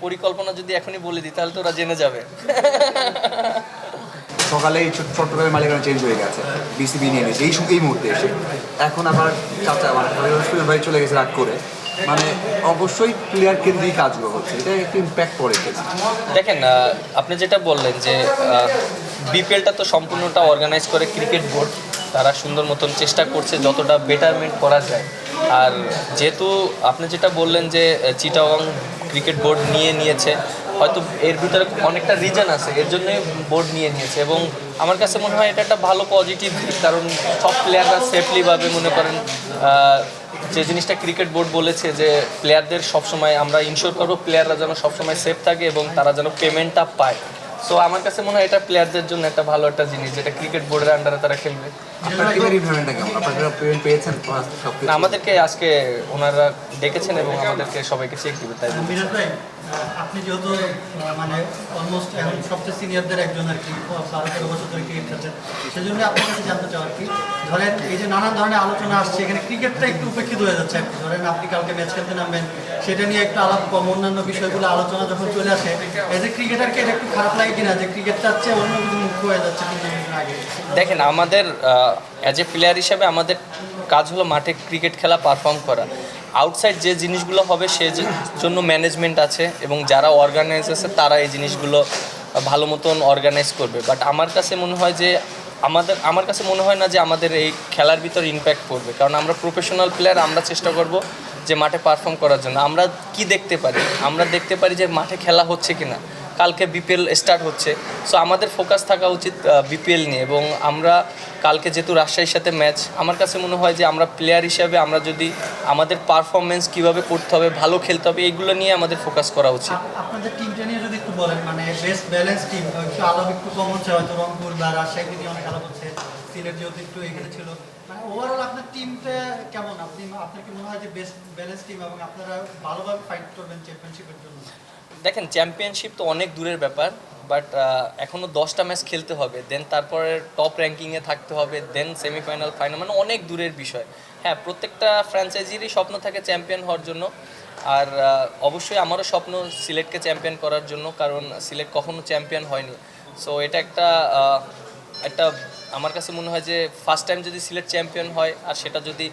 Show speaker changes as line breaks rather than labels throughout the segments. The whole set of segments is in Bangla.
পরিকল্পনা যদি এখনই বলে দিই তাহলে তো ওরা জেনে যাবে।
সকালেই চট্টগ্রামের মালিকানা চেঞ্জ হয়ে গেছে, বিসিবি নিয়ে নিয়েছে এই মুহূর্তে এসে। এখন আবার চাচা ভাই চলে গেছে রাগ করে। মানে অবশ্যই প্লেয়ার কেন্দ্রিক কাজগুলো হচ্ছে, এটা একটু ইম্প্যাক্ট পড়ে কিনা?
দেখেন, আপনি যেটা বললেন যে বিপিএলটা তো সম্পূর্ণটা অর্গানাইজ করে ক্রিকেট বোর্ড। তারা সুন্দর মতন চেষ্টা করছে যতটা বেটারমেন্ট করা যায়। আর যেহেতু আপনি যেটা বললেন যে চিটাগং ক্রিকেট বোর্ড নিয়েছে, হয়তো এর ভিতরে অনেকটা রিজন আছে, এর জন্যই বোর্ড নিয়েছে। এবং আমার কাছে মনে হয় এটা একটা ভালো পজিটিভ দিক, কারণ সব প্লেয়াররা সেফলিভাবে মনে করেন যে জিনিসটা ক্রিকেট বোর্ড বলেছে যে প্লেয়ারদের সবসময় আমরা ইনশিওর করবো প্লেয়াররা যেন সবসময় সেফ থাকে এবং তারা যেন পেমেন্টটা পায়। সো আমার কাছে মনে হয় এটা প্লেয়ারদের জন্য একটা ভালো একটা জিনিস, যেটা ক্রিকেট বোর্ডের আন্ডারে তারা খেলবে। আমাদেরকে আজকে ওনারা ডেকেছেন এবং আমাদেরকে সবাইকে চেক দিবে। তাই
আপনি যেহেতু মানে অলমোস্ট এখন সবচেয়ে সিনিয়রদের একজন আর কি, 12-13 বছর ধরে ক্রিকেট খেলছেন, সেজন্য আপনার কাছে জানতে চাও আর কি, ধরেন এই যে নানান ধরনের আলোচনা আসছে, এখানে ক্রিকেটটা একটু উপেক্ষিত হয়ে যাচ্ছে আর কি। ধরেন আপনি কালকে ম্যাচ খেলতে নামবেন, সেটা নিয়ে একটু আলাপ কম, অন্যান্য বিষয়গুলো আলোচনা যখন চলে আসে, এজ এ ক্রিকেটারকে এটা একটু খারাপ লাগে কিনা যে ক্রিকেটটা হচ্ছে অন্য কিছু মুখ্য হয়ে যাচ্ছে আগে?
দেখেন, আমাদের অ্যাজ এ প্লেয়ার হিসেবে আমাদের কাজ হলো মাঠে ক্রিকেট খেলা, পারফর্ম করা। আউটসাইড যে জিনিসগুলো হবে সে জন্য ম্যানেজমেন্ট আছে এবং যারা অর্গানাইজ আছে তারা এই জিনিসগুলো ভালো মতন অর্গানাইজ করবে। বাট আমার কাছে মনে হয় যে আমার কাছে মনে হয় না যে আমাদের এই খেলার ভিতর ইম্প্যাক্ট পড়বে, কারণ আমরা প্রফেশনাল প্লেয়ার। আমরা চেষ্টা করব যে মাঠে পারফর্ম করার জন্য। আমরা কি দেখতে পারি? আমরা দেখতে পারি যে মাঠে খেলা হচ্ছে কিনা। কালকে বিপিএল স্টার্ট হচ্ছে, সো আমাদের ফোকাস থাকা উচিত বিপিএল নিয়ে। এবং আমরা কালকে যেহেতু রাজশাহীর সাথে ম্যাচ, আমার কাছে মনে হয় যে আমরা প্লেয়ার হিসাবে আমরা যদি আমাদের পারফরমেন্স কীভাবে করতে হবে, ভালো খেলতে হবে, এইগুলো নিয়ে আমাদের ফোকাস করা উচিত।
আপনাদের টিমটা নিয়ে যদি একটু বলেন, মানে বেস্ট ব্যালেন্স টিম, একটু আলাদা একটু কম হচ্ছে হয়তো, রংপুর বা রাজশাহী নিয়ে অনেক আলাপ হচ্ছে, সিলেট যেহেতু একটু এখানে ছিল, মানে ওভারঅল আপনার টিমটা কেমন? আপনার কি মনে হয় যে বেস্ট ব্যালেন্স টিম এবং আপনারা ভালোভাবে ফাইট করবেন চ্যাম্পিয়নশিপের জন্য?
দেখেন, চ্যাম্পিয়নশিপ তো অনেক দূরের ব্যাপার, বাট এখনও 10টা ম্যাচ খেলতে হবে, দেন তারপরে টপ র্যাঙ্কিংয়ে থাকতে হবে, দেন সেমিফাইনাল, ফাইনাল, মানে অনেক দূরের বিষয়। হ্যাঁ, প্রত্যেকটা ফ্র্যাঞ্চাইজিরই স্বপ্ন থাকে চ্যাম্পিয়ন হওয়ার জন্য। আর অবশ্যই আমারও স্বপ্ন সিলেটকে চ্যাম্পিয়ন করার জন্য, কারণ সিলেট কখনো চ্যাম্পিয়ন হয়নি। সো এটা একটা আমার কাছে মনে হয় যে ফার্স্ট টাইম যদি সিলেট চ্যাম্পিয়ন হয় আর সেটা যদি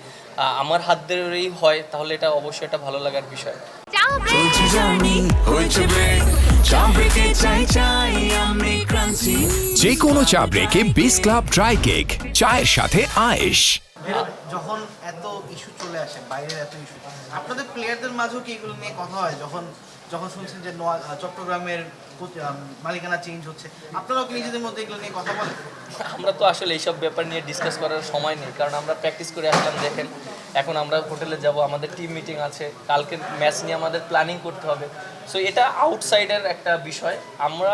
আমার হাত ধরেই হয়, তাহলে এটা অবশ্যই একটা ভালো লাগার বিষয়।
যে কোনো চা ব্রেকে বিস ক্লাব ড্রাই কেক, চায়ের সাথে আয়েশ।
যখন এত ইস্যু চলে আসে, বাইরের এত ইস্যু, আপনাদের প্লেয়ারদের মাঝেও কি এগুলো নিয়ে কথা হয়? যখন শুনছেন যে চট্টগ্রামের মালিকানা চেঞ্জ হচ্ছে, আপনারাও কি নিজেদের মধ্যে এগুলো নিয়ে কথা বলেন?
আমরা তো আসলে এইসব ব্যাপার নিয়ে ডিসকাস করার সময় নেই, কারণ আমরা প্র্যাকটিস করে আসলাম। দেখেন, এখন আমরা হোটেলে যাব, আমাদের টিম মিটিং আছে, কালকের ম্যাচ নিয়ে আমাদের প্ল্যানিং করতে হবে। সো এটা আউটসাইডের একটা বিষয়। আমরা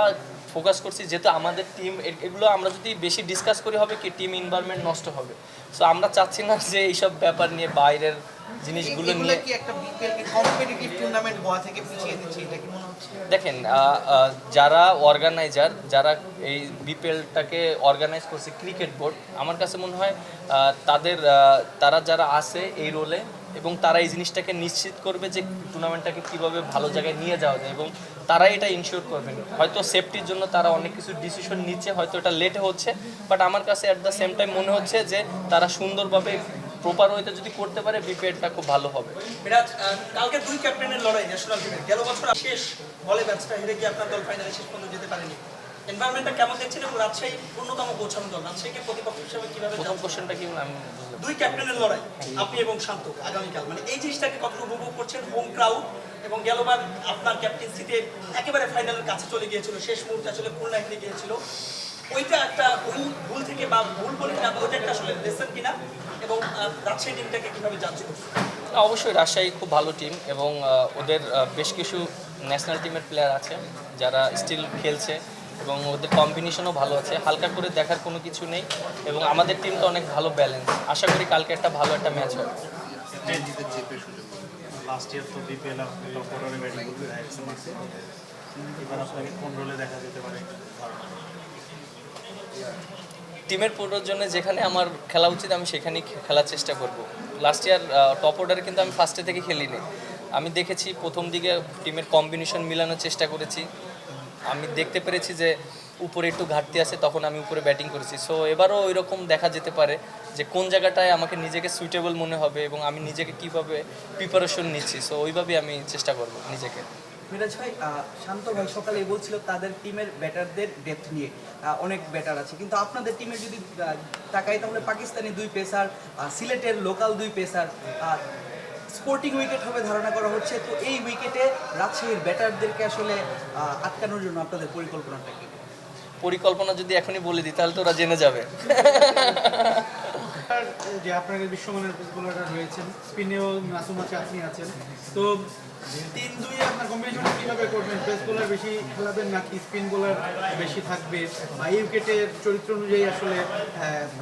ফোকাস করছি যেহেতু আমাদের টিম, এগুলো আমরা যদি বেশি ডিসকাস করি হবে কি টিম এনভায়রনমেন্ট নষ্ট হবে। সো আমরা চাচ্ছি না যে এইসব ব্যাপার নিয়ে বাইরের জিনিসগুলো নিয়ে
কি একটা বিপিএলকে কম্পিটিটিভ টুর্নামেন্ট হওয়া থেকে পিছিয়ে দিচ্ছে, এটা কি মনে হচ্ছে?
দেখেন, যারা অর্গানাইজার, যারা এই বিপিএলটাকে অর্গানাইজ করছে ক্রিকেট বোর্ড, আমার কাছে মনে হয় তারা যারা আছে এই রোলে, এবং তারা এই জিনিসটাকে নিশ্চিত করবে যে টুর্নামেন্টটাকে কীভাবে ভালো জায়গায় নিয়ে যাওয়া যায়, এবং তারাই এটা ইনশিওর করবেন। হয়তো সেফটির জন্য তারা অনেক কিছু ডিসিশন নিচ্ছে, হয়তো এটা লেটে হচ্ছে, বাট আমার কাছে অ্যাট দ্য সেম টাইম মনে হচ্ছে যে তারা সুন্দরভাবে প্রপার ওয়েতে যদি করতে পারে বিপিএলটা খুব ভালো হবে।
বিরাজ, কালকে দুই ক্যাপ্টেনের লড়াই ন্যাশনাল টিমের, গেল বছর শেষ বলে ম্যাচটা হেরে গিয়ে আপনার দল ফাইনালে শেষ পর্যন্ত যেতে পারেনি। এনভায়রনমেন্টটা কেমন দেখছেন এবং রাজশাহী অন্যতম পৌঁছানো দল, রাজশাহীকে প্রতিপক্ষ হিসেবে কিভাবে?
প্রথম কোশ্চেনটা কি আমি
দুই ক্যাপ্টেনের লড়াই, আপনি এবং শান্ত আগামীকাল, মানে এই জিনিসটাকে কতটা উপভোগ করছেন? হোম ক্রাউড, এবং গেলবার আপনার ক্যাপ্টেন্সিতে একেবারে ফাইনালের কাছে চলে গিয়েছিল, শেষ মুহূর্তে আসলে খুলনা হেরে গিয়েছিল, ওইটা একটা ওই ভুল থেকে বা ভুল বলে কিনা, ওইটা একটা আসলে লেসন কিনা, এবং রাজশাহী টিমটাকে কীভাবে জাজ করছে?
অবশ্যই রাজশাহী খুব ভালো টিম, এবং ওদের বেশ কিছু ন্যাশনাল টিমের প্লেয়ার আছে যারা স্টিল খেলছে, এবং ওদের কম্বিনেশনও ভালো আছে। হালকা করে দেখার কোনো কিছু নেই, এবং আমাদের টিমটা অনেক ভালো ব্যালেন্স। আশা করি কালকে একটা ভালো একটা ম্যাচ হবে।
লাস্ট ইয়ার তো বিপিএল টপ অর্ডারে ব্যাটিং করতে দেখা, এবার আপনাকে কোন রোলে দেখা যেতে পারে?
টিমের প্রয়োজনে যেখানে আমার খেলা উচিত আমি সেখানেই খেলার চেষ্টা করব। লাস্ট ইয়ার টপ অর্ডারে কিন্তু আমি ফার্স্টে থেকে খেলিনি, আমি দেখেছি প্রথম দিকে টিমের কম্বিনেশন মিলানোর চেষ্টা করেছি, আমি দেখতে পেরেছি যে উপরে একটু ঘাটতি আছে, তখন আমি উপরে ব্যাটিং করেছি। সো এবারও ওই রকম দেখা যেতে পারে যে কোন জায়গাটায় আমাকে নিজেকে সুইটেবল মনে হবে এবং আমি নিজেকে কীভাবে প্রিপারেশন নিচ্ছি, সো ওইভাবেই আমি চেষ্টা করব নিজেকে।
মিরাজ ভাই, শান্ত ভাই সকালে বলছিল তাদের টিমের ব্যাটারদের ডেপথ নিয়ে অনেক ব্যাটার আছে, কিন্তু আপনাদের টিমের যদি তাকাই তাহলে পাকিস্তানি 2 পেসার, সিলেটের লোকাল 2 পেসার, স্পোর্টিং উইকেট হবে ধারণা করা হচ্ছে। তো এই উইকেটে রাজশাহীর ব্যাটারদেরকে আসলে আটকানোর জন্য আপনাদের পরিকল্পনাটা কি?
পরিকল্পনা যদি এখনই বলে দিই তাহলে তো ওরা জেনে যাবে।
আর যে আপনাদের বিশ্বমানের বোলাররা রয়েছেন, স্পিনেও মাসুম আছে, আপনি আছেন, তো 3-2 আপনার কম্বিনেশনটা কীভাবে করবেন? পেস বোলার বেশি খেলাবেন নাকি স্পিন বোলার বেশি থাকবে, বা এই উইকেটের চরিত্র অনুযায়ী আসলে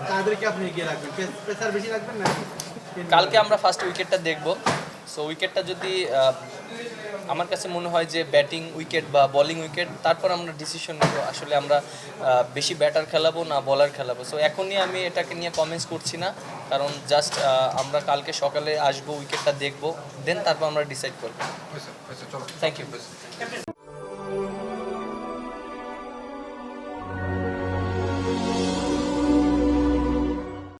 তাদেরকে আপনি এগিয়ে রাখবেন? পেসার বেশি রাখবেন নাকি spin
কালকে আমরা ফার্স্ট উইকেটটা দেখব। সো উইকেটটা যদি আমার কাছে মনে হয় যে ব্যাটিং উইকেট বা বোলিং উইকেট, তারপর আমরা ডিসিশন নেব আসলে আমরা বেশি ব্যাটার খেলাবো না বলার খেলাবো। সো এখনই আমি এটাকে নিয়ে কমেন্টস করছি না, কারণ জাস্ট আমরা কালকে সকালে আসবো, উইকেটটা দেখবো, দেন তারপর আমরা ডিসাইড করবো। Thank you.